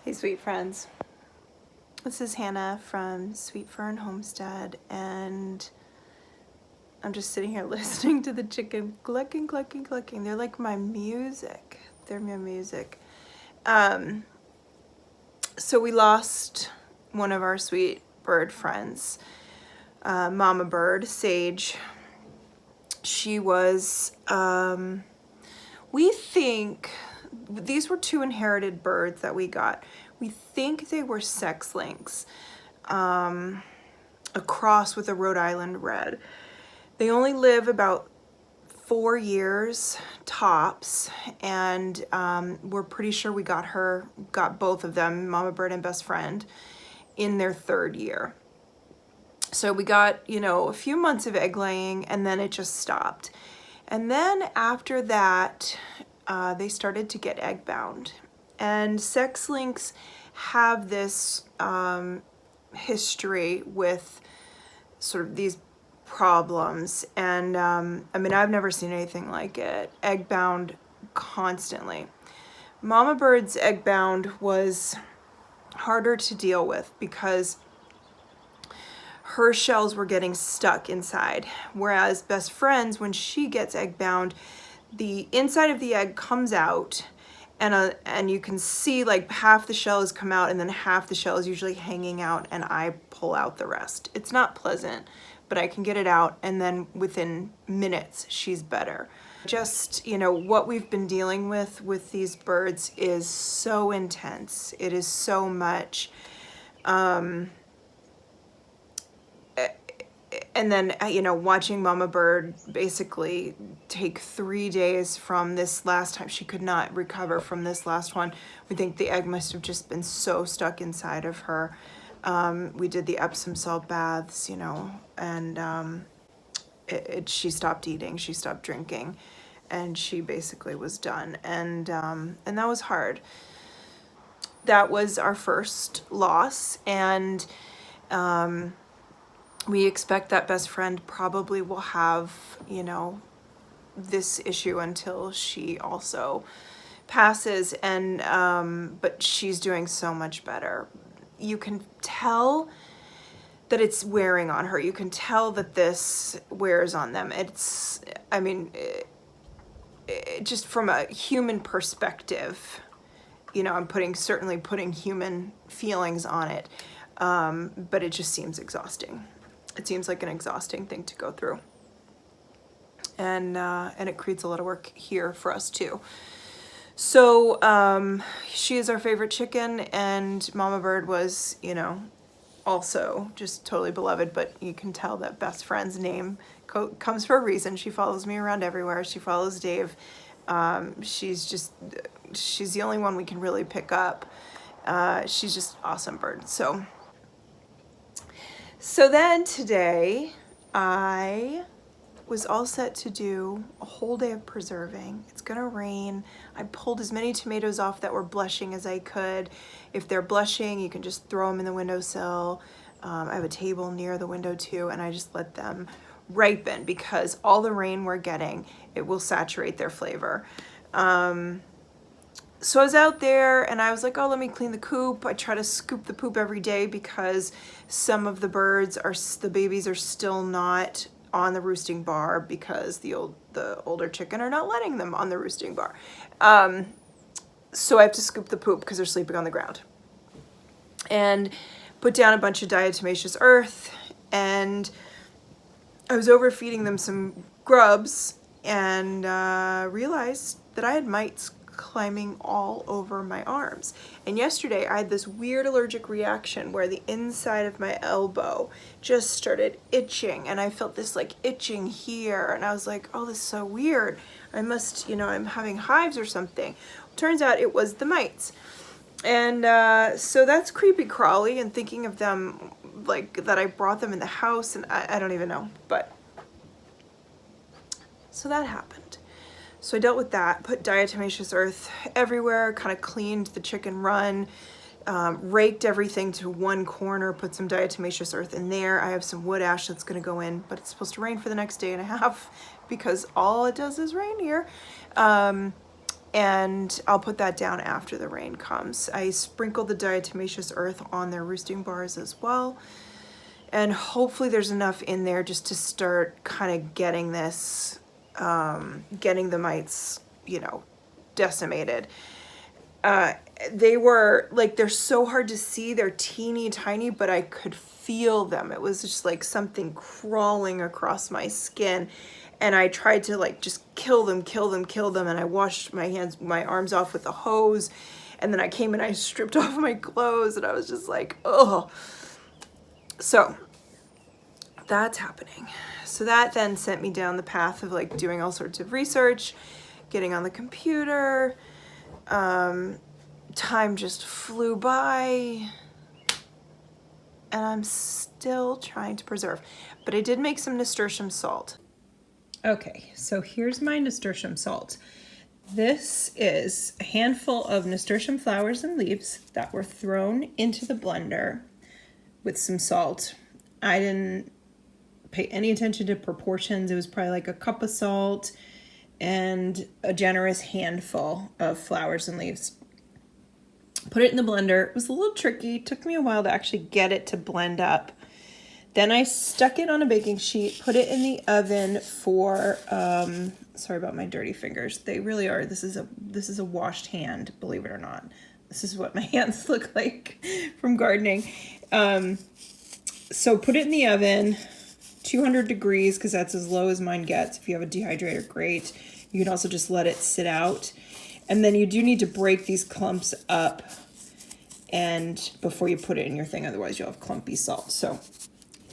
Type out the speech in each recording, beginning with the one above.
Hey, sweet friends. This is Hannah from Sweet Fern Homestead, and I'm just sitting here listening to the chicken clucking, clucking, clucking. They're like my music. They're my music. So we lost one of our sweet bird friends, Mama Bird, Sage. She was, we think, these were two inherited birds that we got. We think they were sex links, a cross with a Rhode Island red. They only live about 4 years tops, and we're pretty sure we got both of them, Mama Bird and Best Friend, in their 3rd year. So we got, a few months of egg laying, and then it just stopped. And then after that, they started to get egg bound. And sex links have this history with sort of these problems. And I've never seen anything like it. Egg bound constantly. Mama Bird's egg bound was harder to deal with because her shells were getting stuck inside. Whereas Best Friend's, when she gets egg bound, the inside of the egg comes out, and you can see like half the shell has come out and then half the shell is usually hanging out, and I pull out the rest. It's not pleasant, but I can get it out, and then within minutes she's better. Just, what we've been dealing with these birds is so intense. It is so much. And then, watching Mama Bird basically take 3 days from this last time. She could not recover from this last one. We think the egg must have just been so stuck inside of her. We did the Epsom salt baths, and she stopped eating, she stopped drinking, and she basically was done. And that was hard. That was our first loss, and we expect that Best Friend probably will have, this issue until she also passes, and but she's doing so much better. You can tell that it's wearing on her. You can tell that this wears on them. Just from a human perspective, I'm certainly putting human feelings on it, but it just seems exhausting. It seems like an exhausting thing to go through. And it creates a lot of work here for us too. So she is our favorite chicken, and Mama Bird was, also just totally beloved, but you can tell that Best Friend's name comes for a reason. She follows me around everywhere. She follows Dave. She's the only one we can really pick up. She's just awesome bird. So then today, I was all set to do a whole day of preserving. It's gonna rain. I pulled as many tomatoes off that were blushing as I could. If they're blushing, you can just throw them in the windowsill. I have a table near the window too, and I just let them ripen because all the rain we're getting, it will saturate their flavor. So I was out there and I was like, oh, let me clean the coop. I try to scoop the poop every day because some of the babies are still not on the roosting bar because the older chicken are not letting them on the roosting bar. So I have to scoop the poop because they're sleeping on the ground. And put down a bunch of diatomaceous earth, and I was overfeeding them some grubs and realized that I had mites climbing all over my arms. And yesterday I had this weird allergic reaction where the inside of my elbow just started itching, and I felt this like itching here, and I was like, oh, this is so weird. I must, I'm having hives or something. Turns out it was the mites. And so that's creepy crawly, and thinking of them like that I brought them in the house, and I don't even know, but so that happened. So I dealt with that, put diatomaceous earth everywhere, kind of cleaned the chicken run, raked everything to one corner, put some diatomaceous earth in there. I have some wood ash that's gonna go in, but it's supposed to rain for the next day and a half because all it does is rain here. and I'll put that down after the rain comes. I sprinkled the diatomaceous earth on their roosting bars as well, and hopefully there's enough in there just to start kind of getting this, getting the mites, you know, decimated. They were like, they're so hard to see, they're teeny tiny, but I could feel them. It was just like something crawling across my skin, and I tried to like just kill them, and I washed my arms off with a hose, and then I came and I stripped off my clothes, and I was just like, oh. So that's happening. So that then sent me down the path of like doing all sorts of research, getting on the computer. Time just flew by, and I'm still trying to preserve, but I did make some nasturtium salt. Okay, so here's my nasturtium salt. This is a handful of nasturtium flowers and leaves that were thrown into the blender with some salt. I didn't pay any attention to proportions. It was probably like a cup of salt and a generous handful of flowers and leaves. Put it in the blender. It was a little tricky. It took me a while to actually get it to blend up. Then I stuck it on a baking sheet, put it in the oven for, sorry about my dirty fingers. They really are. This is a washed hand, believe it or not. This is what my hands look like from gardening. So put it in the oven, 200 degrees, because that's as low as mine gets. If you have a dehydrator, great. You can also just let it sit out. And then you do need to break these clumps up and before you put it in your thing, otherwise you'll have clumpy salt. So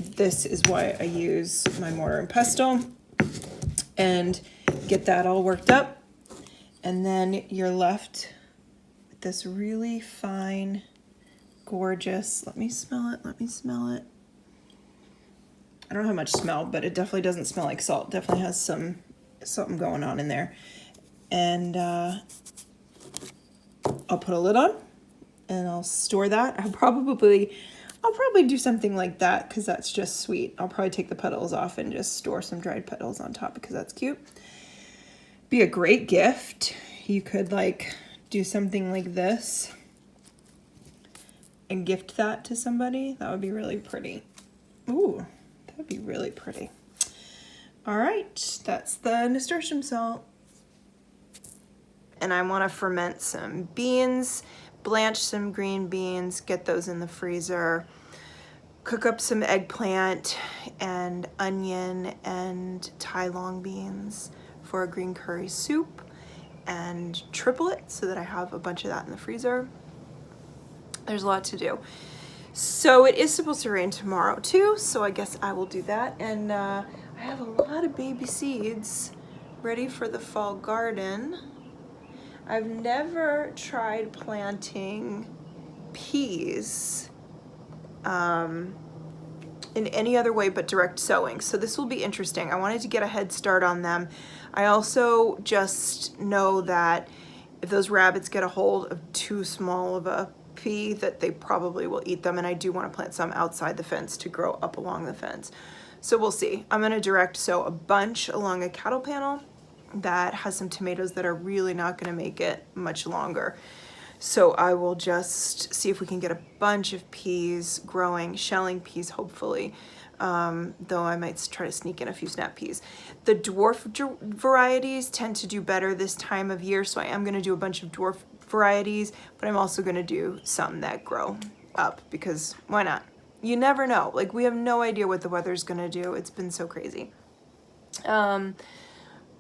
this is why I use my mortar and pestle, and get that all worked up. And then you're left with this really fine, gorgeous, let me smell it. I don't have much smell, but it definitely doesn't smell like salt. Definitely has something going on in there. And I'll put a lid on and I'll store that. I'll probably do something like that because that's just sweet. I'll probably take the petals off and just store some dried petals on top because that's cute. Be a great gift. You could like do something like this and gift that to somebody. That would be really pretty. Ooh, that would be really pretty. All right, that's the nasturtium salt. And I want to ferment some beans, blanch some green beans, get those in the freezer, cook up some eggplant and onion and Thai long beans for a green curry soup, and triple it so that I have a bunch of that in the freezer. There's a lot to do. So it is supposed to rain tomorrow too, so I guess I will do that. And I have a lot of baby seeds ready for the fall garden. I've never tried planting peas in any other way but direct sowing, so this will be interesting. I wanted to get a head start on them. I also just know that if those rabbits get a hold of too small of a pea, that they probably will eat them, and I do want to plant some outside the fence to grow up along the fence. So we'll see. I'm going to direct sow a bunch along a cattle panel that has some tomatoes that are really not going to make it much longer. So I will just see if we can get a bunch of peas growing, shelling peas hopefully, though I might try to sneak in a few snap peas. The dwarf varieties tend to do better this time of year, so I am going to do a bunch of dwarf varieties, but I'm also going to do some that grow up because why not? You never know. Like, we have no idea what the weather's going to do. It's been so crazy.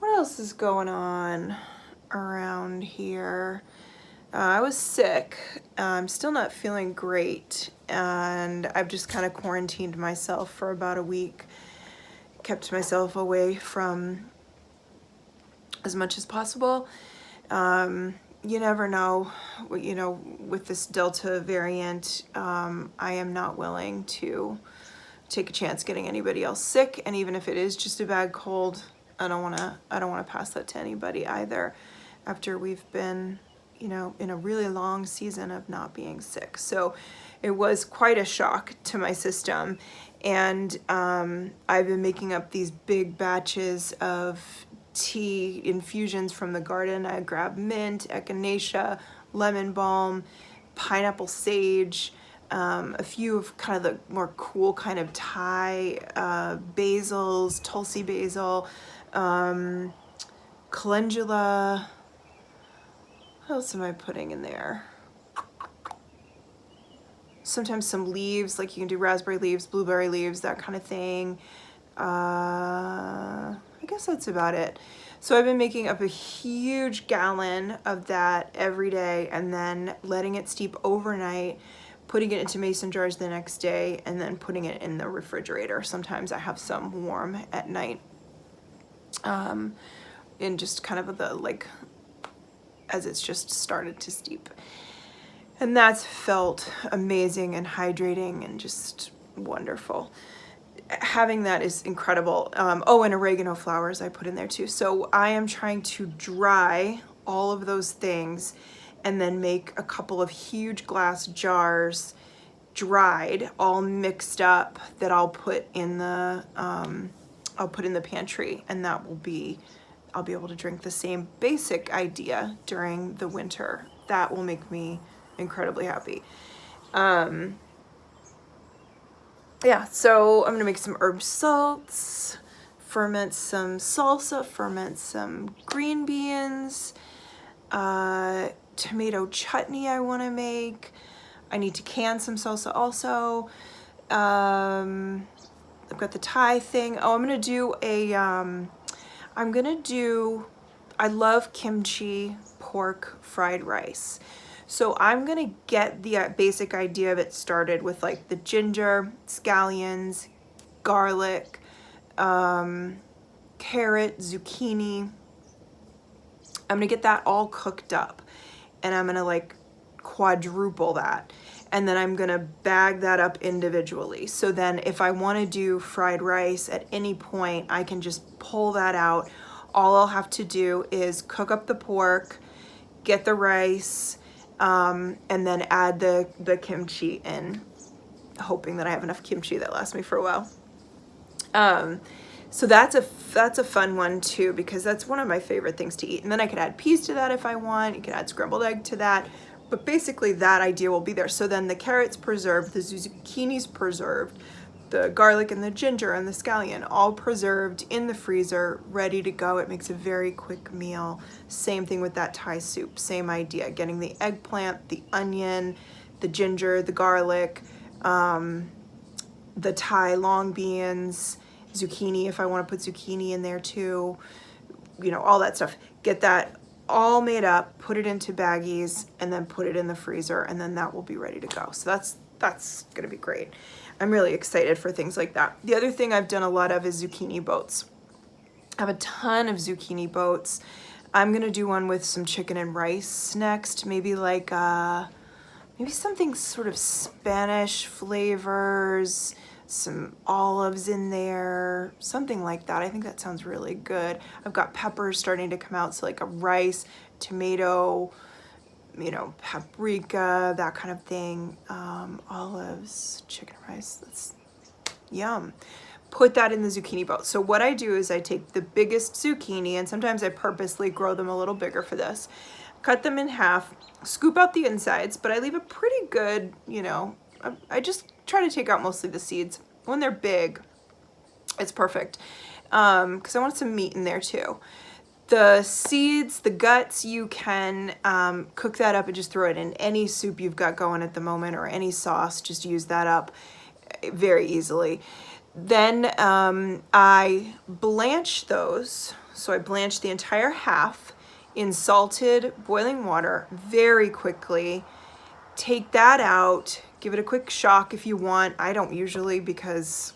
What else is going on around here? I was sick. I'm still not feeling great, and I've just kind of quarantined myself for about a week. Kept myself away from as much as possible. You never know, you know, with this Delta variant, I am not willing to take a chance getting anybody else sick, and even if it is just a bad cold, I don't want to pass that to anybody either after we've been, you know, in a really long season of not being sick. So it was quite a shock to my system, and I've been making up these big batches of tea infusions from the garden. I grab mint, echinacea, lemon balm, pineapple sage, a few of kind of the more cool kind of Thai basils, Tulsi basil, calendula. What else am I putting in there? Sometimes some leaves, like you can do raspberry leaves, blueberry leaves, that kind of thing. I guess that's about it. So I've been making up a huge gallon of that every day and then letting it steep overnight, putting it into mason jars the next day, and then putting it in the refrigerator. Sometimes I have some warm at night, in just kind of the, like, as it's just started to steep. And that's felt amazing and hydrating and just wonderful. Having that is incredible. Oh, and oregano flowers I put in there too. So I am trying to dry all of those things and then make a couple of huge glass jars, dried, all mixed up, that I'll put in the pantry, and that will be, I'll be able to drink the same basic idea during the winter. That will make me incredibly happy. Yeah, so I'm gonna make some herb salts, ferment some salsa, ferment some green beans, tomato chutney I want to make. I need to can some salsa also. I've got the Thai thing. Oh, I'm gonna do a I love kimchi pork fried rice. So I'm gonna get the basic idea of it started with like the ginger, scallions, garlic, carrot, zucchini. I'm gonna get that all cooked up, and I'm gonna like quadruple that. And then I'm gonna bag that up individually. So then if I wanna do fried rice at any point, I can just pull that out. All I'll have to do is cook up the pork, get the rice, and then add the kimchi in, hoping that I have enough kimchi that lasts me for a while. So that's a fun one too, because that's one of my favorite things to eat. And then I could add peas to that if I want. You can add scrambled egg to that, but basically that idea will be there. So then the carrot's preserved, the zucchini's preserved, the garlic and the ginger and the scallion all preserved in the freezer, ready to go. It makes a very quick meal. Same thing with that Thai soup, same idea, getting the eggplant, the onion, the ginger, the garlic, the Thai long beans, zucchini if I want to put zucchini in there too, you know, all that stuff. Get that all made up, put it into baggies, and then put it in the freezer, and then that will be ready to go. So that's gonna be great. I'm really excited for things like that. The other thing I've done a lot of is zucchini boats. I have a ton of zucchini boats. I'm gonna do one with some chicken and rice next, maybe like maybe something sort of Spanish flavors, some olives in there, something like that. I think that sounds really good. I've got peppers starting to come out, so like a rice, tomato, you know, paprika, that kind of thing. Olives, chicken rice, that's yum. Put that in the zucchini boat. So what I do is I take the biggest zucchini, and sometimes I purposely grow them a little bigger for this, cut them in half, scoop out the insides, but I leave a pretty good, you know, I just try to take out mostly the seeds. When they're big, it's perfect, because I want some meat in there too. The seeds, the guts, you can cook that up and just throw it in any soup you've got going at the moment, or any sauce. Just use that up very easily. Then I blanch those. So I blanch the entire half in salted boiling water very quickly. Take that out, give it a quick shock if you want. I don't usually, because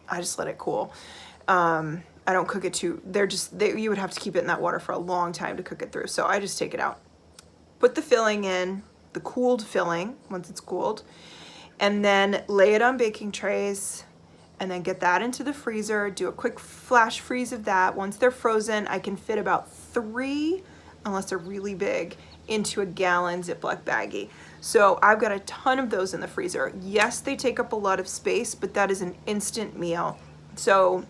I just let it cool. I don't cook it too, you would have to keep it in that water for a long time to cook it through. So I just take it out. Put the filling in, the cooled filling, once it's cooled, and then lay it on baking trays, and then get that into the freezer. Do a quick flash freeze of that. Once they're frozen, I can fit about 3, unless they're really big, into a gallon Ziploc baggie. So I've got a ton of those in the freezer. Yes, they take up a lot of space, but that is an instant meal. So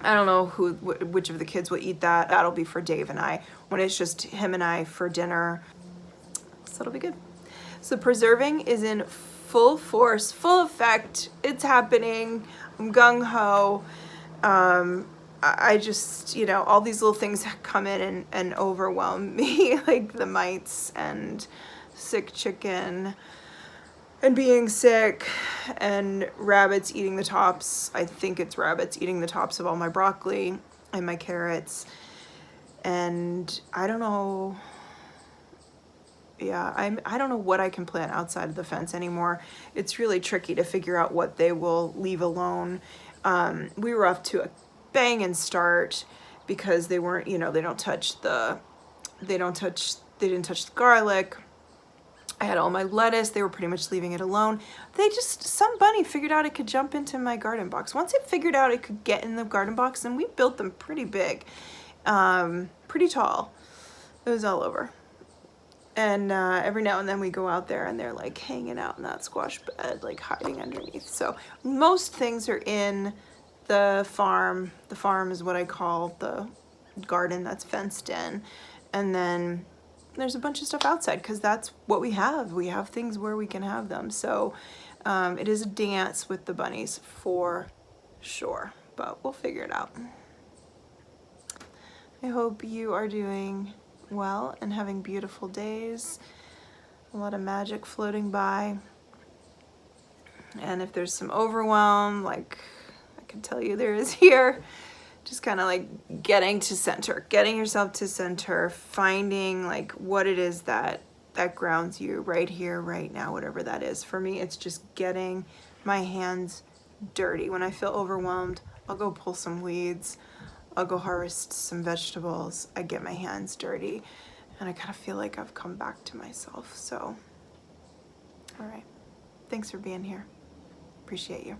I don't know which of the kids will eat that. That'll be for Dave and I when it's just him and I for dinner. So it'll be good. So preserving is in full force, full effect. It's happening. I'm gung-ho. I just, you know, all these little things come in and overwhelm me, like the mites and sick chicken and being sick and rabbits eating the tops. I think it's rabbits eating the tops of all my broccoli and my carrots. And I don't know. Yeah, I don't know what I can plant outside of the fence anymore. It's really tricky to figure out what they will leave alone. We were off to a banging start because they weren't, you know, they didn't touch the garlic. I had all my lettuce. They were pretty much leaving it alone. Some bunny figured out it could jump into my garden box. Once it figured out it could get in the garden box, and we built them pretty big, pretty tall. It was all over. And every now and then we go out there and they're like hanging out in that squash bed, like hiding underneath. So most things are in the farm. The farm is what I call the garden that's fenced in. And then there's a bunch of stuff outside because that's what we have. We have things where we can have them. So it is a dance with the bunnies for sure, but we'll figure it out. I hope you are doing well and having beautiful days. A lot of magic floating by. And if there's some overwhelm, like I can tell you there is here, just kind of like getting to center, getting yourself to center, finding like what it is that grounds you right here, right now, whatever that is. For me, it's just getting my hands dirty. When I feel overwhelmed, I'll go pull some weeds. I'll go harvest some vegetables. I get my hands dirty and I kind of feel like I've come back to myself. So, all right. Thanks for being here. Appreciate you.